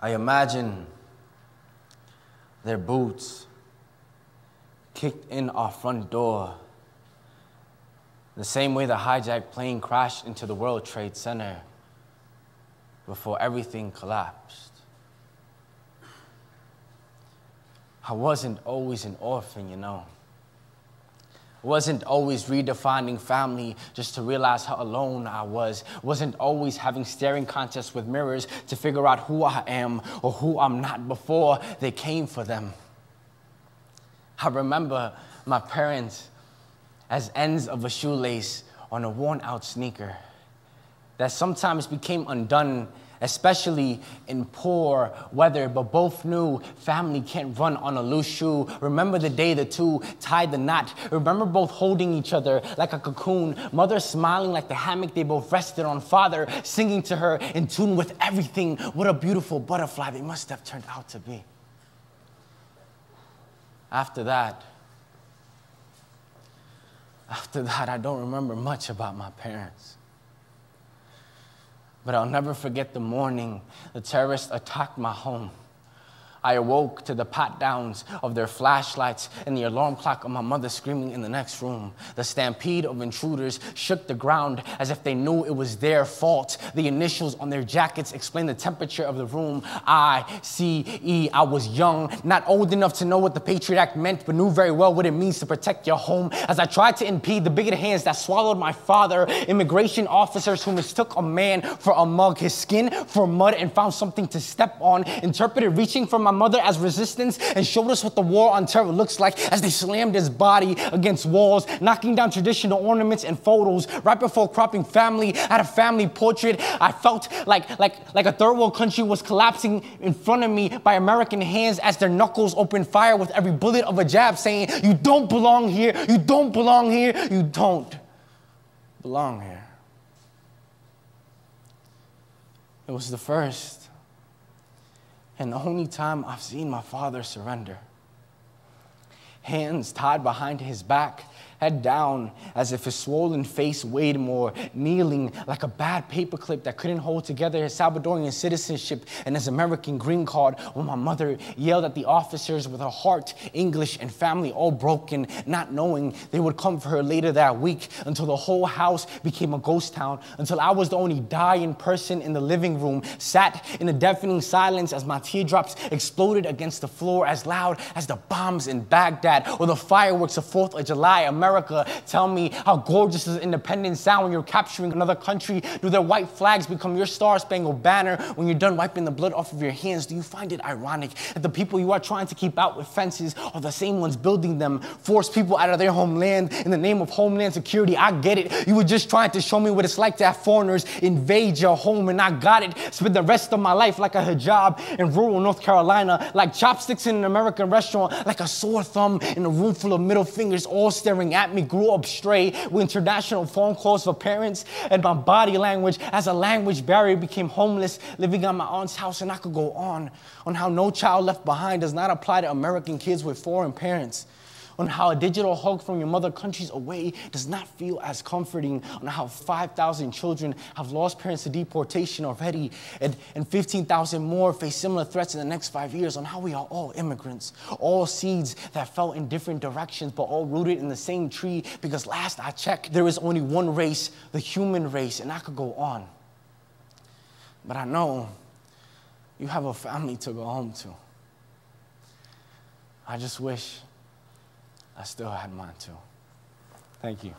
I imagine their boots kicked in our front door the same way the hijacked plane crashed into the World Trade Center before everything collapsed. I wasn't always an orphan, you know. Wasn't always redefining family just to realize how alone I was. Wasn't always having staring contests with mirrors to figure out who I am or who I'm not before they came for them. I remember my parents as ends of a shoelace on a worn-out sneaker that sometimes became undone, especially in poor weather, but both knew family can't run on a loose shoe. Remember the day the two tied the knot. Remember both holding each other like a cocoon. Mother smiling like the hammock they both rested on. Father singing to her in tune with everything. What a beautiful butterfly they must have turned out to be. After that, I don't remember much about my parents. But I'll never forget the morning the terrorists attacked my home. I awoke to the pat-downs of their flashlights and the alarm clock of my mother screaming in the next room. The stampede of intruders shook the ground as if they knew it was their fault. The initials on their jackets explained the temperature of the room. ICE. I was young, not old enough to know what the Patriot Act meant, but knew very well what it means to protect your home. As I tried to impede the bigoted hands that swallowed my father, immigration officers who mistook a man for a mug, his skin for mud, and found something to step on, interpreted reaching for my mother as resistance and showed us what the war on terror looks like as they slammed his body against walls, knocking down traditional ornaments and photos. Right before cropping family at a family portrait, I felt like a third world country was collapsing in front of me by American hands as their knuckles opened fire with every bullet of a jab saying, "You don't belong here, you don't belong here, you don't belong here." It was the first and the only time I've seen my father surrender. Hands tied behind his back, head down as if his swollen face weighed more, kneeling like a bad paperclip that couldn't hold together his Salvadorian citizenship and his American green card, when my mother yelled at the officers with her heart, English, and family all broken, not knowing they would come for her later that week, until the whole house became a ghost town, until I was the only dying person in the living room, sat in a deafening silence as my teardrops exploded against the floor as loud as the bombs in Baghdad or the fireworks of 4th of July. America, tell me, how gorgeous does independence sound when you're capturing another country? Do their white flags become your star-spangled banner when you're done wiping the blood off of your hands? Do you find it ironic that the people you are trying to keep out with fences are the same ones building them? Force people out of their homeland in the name of homeland security. I get it. You were just trying to show me what it's like to have foreigners invade your home, and I got it. Spent the rest of my life like a hijab in rural North Carolina, like chopsticks in an American restaurant, like a sore thumb in a room full of middle fingers all staring at me. Grew up stray with international phone calls for parents, and my body language as a language barrier became homeless, living at my aunt's house. And I could go on how No Child Left Behind does not apply to American kids with foreign parents, on how a digital hug from your mother countries away does not feel as comforting, on how 5,000 children have lost parents to deportation already, and 15,000 more face similar threats in the next 5 years, on how we are all immigrants, all seeds that fell in different directions, but all rooted in the same tree, because last I checked, there is only one race, the human race, and I could go on. But I know you have a family to go home to. I just wish I still had mine too. Thank you.